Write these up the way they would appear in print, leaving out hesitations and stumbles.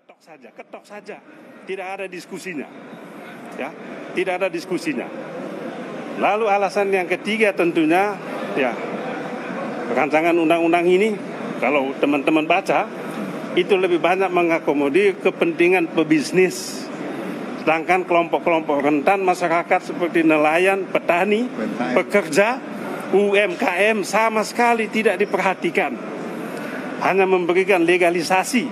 ketok saja, tidak ada diskusinya, ya, tidak ada diskusinya. Lalu alasan yang ketiga tentunya, ya, rancangan undang-undang ini kalau teman-teman baca itu lebih banyak mengakomodir kepentingan pebisnis, sedangkan kelompok-kelompok rentan masyarakat seperti nelayan, petani, pekerja, UMKM sama sekali tidak diperhatikan. Hanya memberikan legalisasi,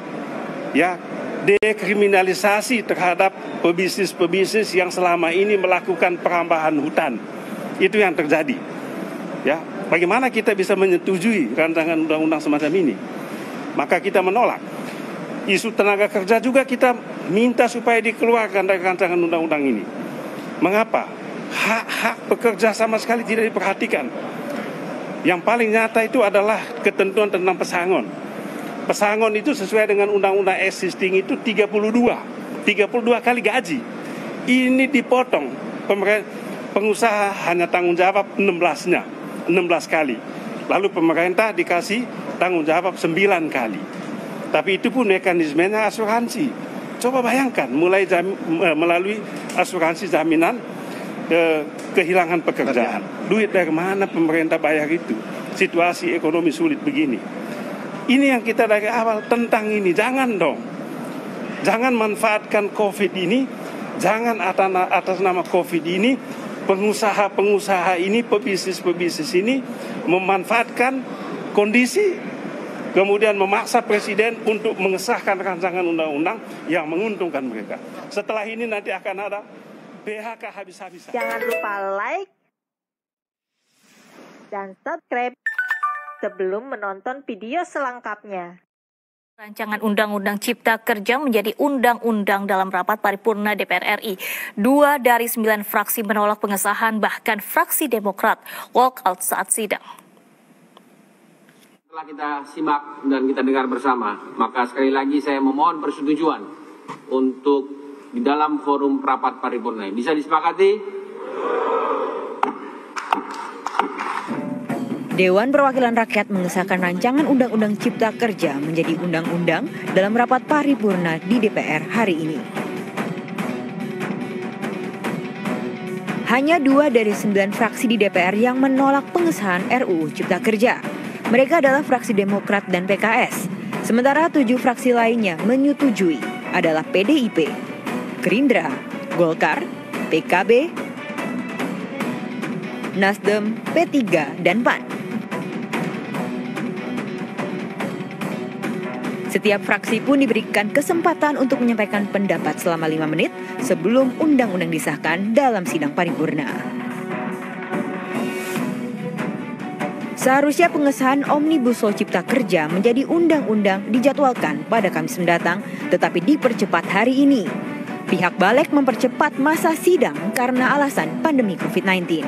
ya, dekriminalisasi terhadap pebisnis-pebisnis yang selama ini melakukan perambahan hutan. Itu yang terjadi. Ya, bagaimana kita bisa menyetujui rancangan undang-undang semacam ini? Maka kita menolak. Isu tenaga kerja juga kita minta supaya dikeluarkan dari rancangan undang-undang ini. Mengapa? Hak-hak pekerja sama sekali tidak diperhatikan. Yang paling nyata itu adalah ketentuan tentang pesangon. Pesangon itu sesuai dengan undang-undang existing itu 32 kali gaji. Ini dipotong. Pengusaha hanya tanggung jawab 16 kali. Lalu pemerintah dikasih tanggung jawab 9 kali. Tapi itu pun mekanismenya asuransi. Coba bayangkan melalui asuransi jaminan kehilangan pekerjaan. Duit dari mana pemerintah bayar itu? Situasi ekonomi sulit begini. Ini yang kita dari awal tentang ini. Jangan dong. Jangan manfaatkan COVID ini. Jangan atas nama COVID ini pengusaha-pengusaha ini, pebisnis-pebisnis ini memanfaatkan kondisi, kemudian memaksa presiden untuk mengesahkan rancangan undang-undang yang menguntungkan mereka. Setelah ini nanti akan ada PHK habis-habisan. Jangan lupa like dan subscribe sebelum menonton video selengkapnya. Rancangan Undang-Undang Cipta Kerja menjadi undang-undang dalam rapat paripurna DPR RI. 2 dari 9 fraksi menolak pengesahan, bahkan fraksi Demokrat walk out saat sidang. Setelah kita simak dan kita dengar bersama, maka sekali lagi saya memohon persetujuan untuk di dalam forum rapat paripurna. Bisa disepakati? Dewan Perwakilan Rakyat mengesahkan rancangan Undang-Undang Cipta Kerja menjadi undang-undang dalam rapat paripurna di DPR hari ini. Hanya 2 dari 9 fraksi di DPR yang menolak pengesahan RUU Cipta Kerja. Mereka adalah fraksi Demokrat dan PKS. Sementara 7 fraksi lainnya menyetujui adalah PDIP, Gerindra, Golkar, PKB, Nasdem, P3, dan PAN. Setiap fraksi pun diberikan kesempatan untuk menyampaikan pendapat selama 5 menit sebelum undang-undang disahkan dalam sidang paripurna. Seharusnya pengesahan Omnibus Law Cipta Kerja menjadi undang-undang dijadwalkan pada Kamis mendatang, tetapi dipercepat hari ini. Pihak Balek mempercepat masa sidang karena alasan pandemi COVID-19.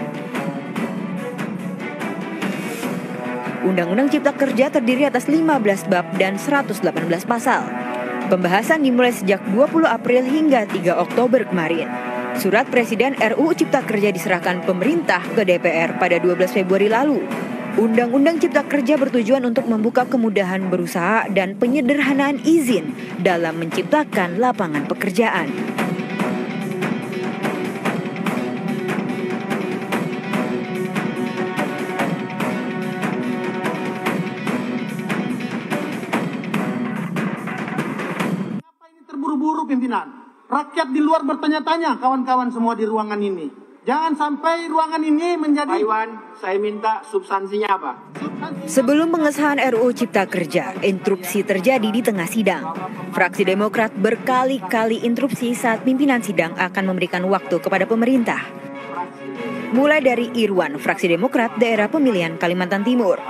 Undang-Undang Cipta Kerja terdiri atas 15 bab dan 118 pasal. Pembahasan dimulai sejak 20 April hingga 3 Oktober kemarin. Surat Presiden RUU Cipta Kerja diserahkan pemerintah ke DPR pada 12 Februari lalu. Undang-Undang Cipta Kerja bertujuan untuk membuka kemudahan berusaha dan penyederhanaan izin dalam menciptakan lapangan pekerjaan. Buru-buru pimpinan. Rakyat di luar bertanya-tanya, kawan-kawan semua di ruangan ini. Jangan sampai ruangan ini menjadi... Pak Iwan, saya minta substansinya apa? Sebelum pengesahan RUU Cipta Kerja, interupsi terjadi di tengah sidang. Fraksi Demokrat berkali-kali interupsi saat pimpinan sidang akan memberikan waktu kepada pemerintah. Mulai dari Irwan, fraksi Demokrat daerah pemilihan Kalimantan Timur.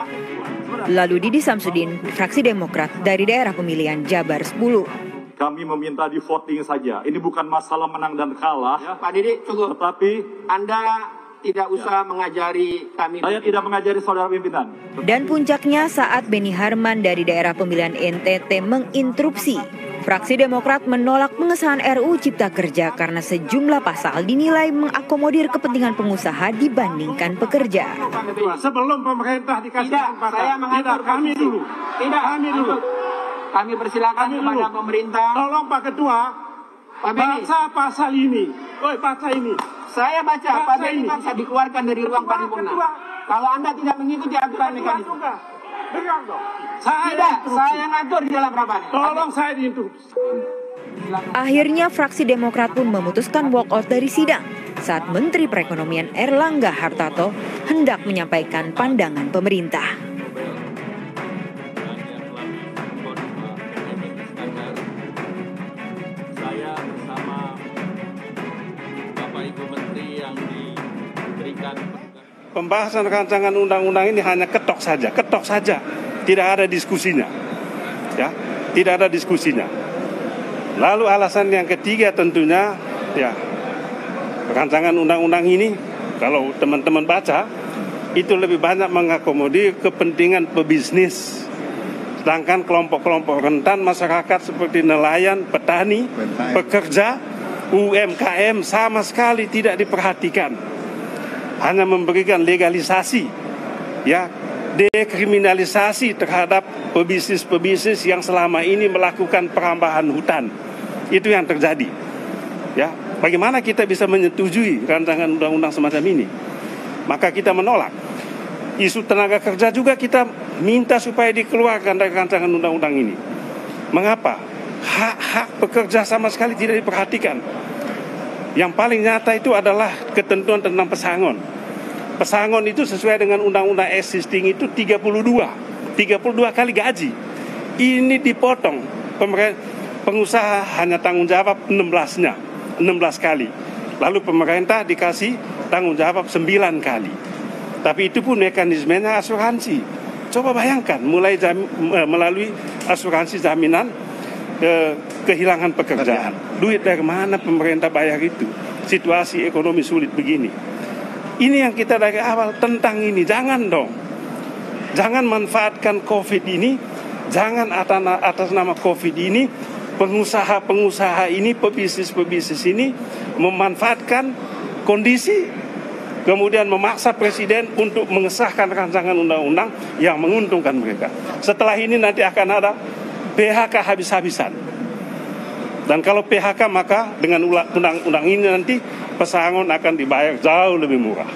Lalu Didi Samsudin, fraksi Demokrat dari daerah pemilihan Jabar 10. Kami meminta di voting saja. Ini bukan masalah menang dan kalah. Ya, Pak Didi, cukup. Tetapi Anda tidak usah mengajari kami. Saya tidak mengajari saudara pimpinan. Dan puncaknya saat Beni Harman dari daerah pemilihan NTT menginterupsi. Fraksi Demokrat menolak pengesahan RUU Cipta Kerja karena sejumlah pasal dinilai mengakomodir kepentingan pengusaha dibandingkan pekerja. Sebelum pemerintah dikasih kesempatan. Saya mengatur kami dulu. Tidak, kami dulu. Kami persilakan kepada pemerintah. Tolong Pak Ketua, Pak Beni, baca pasal ini. Woi, baca ini. saya baca, Pak Beni ini. paksa dikeluarkan dari ruang paripurna. Ketua. Kalau Anda tidak mengikuti aturan mekanisme. Dengar dong. Tidak, saya ngatur di dalam rapat. Tolong saya diinterupsi. Akhirnya fraksi Demokrat pun memutuskan walkout dari sidang saat Menteri Perekonomian Erlangga Hartarto hendak menyampaikan pandangan pemerintah. Saya bersama Bapak Ibu Menteri yang diberikan Pembahasan rancangan undang-undang ini hanya ketok saja, tidak ada diskusinya, ya, tidak ada diskusinya. Lalu alasan yang ketiga tentunya, ya, rancangan undang-undang ini kalau teman-teman baca itu lebih banyak mengakomodir kepentingan pebisnis, sedangkan kelompok-kelompok rentan masyarakat seperti nelayan, petani, pekerja, UMKM sama sekali tidak diperhatikan. Hanya memberikan legalisasi, ya, dekriminalisasi terhadap pebisnis-pebisnis yang selama ini melakukan perambahan hutan. Itu yang terjadi. Ya, bagaimana kita bisa menyetujui rancangan undang-undang semacam ini? Maka kita menolak. Isu tenaga kerja juga kita minta supaya dikeluarkan dari rancangan undang-undang ini. Mengapa? Hak-hak pekerja sama sekali tidak diperhatikan. Yang paling nyata itu adalah ketentuan tentang pesangon. Pesangon itu sesuai dengan undang-undang existing itu 32 kali gaji. Ini dipotong. Pengusaha hanya tanggung jawab 16 kali. Lalu pemerintah dikasih tanggung jawab 9 kali. Tapi itu pun mekanismenya asuransi. Coba bayangkan melalui asuransi jaminan kehilangan pekerjaan. Duit dari mana pemerintah bayar itu? Situasi ekonomi sulit begini. Ini yang kita dari awal tentang ini. Jangan dong. Jangan manfaatkan COVID ini. Jangan atas nama COVID ini pengusaha-pengusaha ini, pebisnis-pebisnis ini memanfaatkan kondisi kemudian memaksa presiden untuk mengesahkan rancangan undang-undang yang menguntungkan mereka. Setelah ini nanti akan ada PHK habis-habisan. Dan kalau PHK maka dengan undang-undang ini nanti pesangon akan dibayar jauh lebih murah.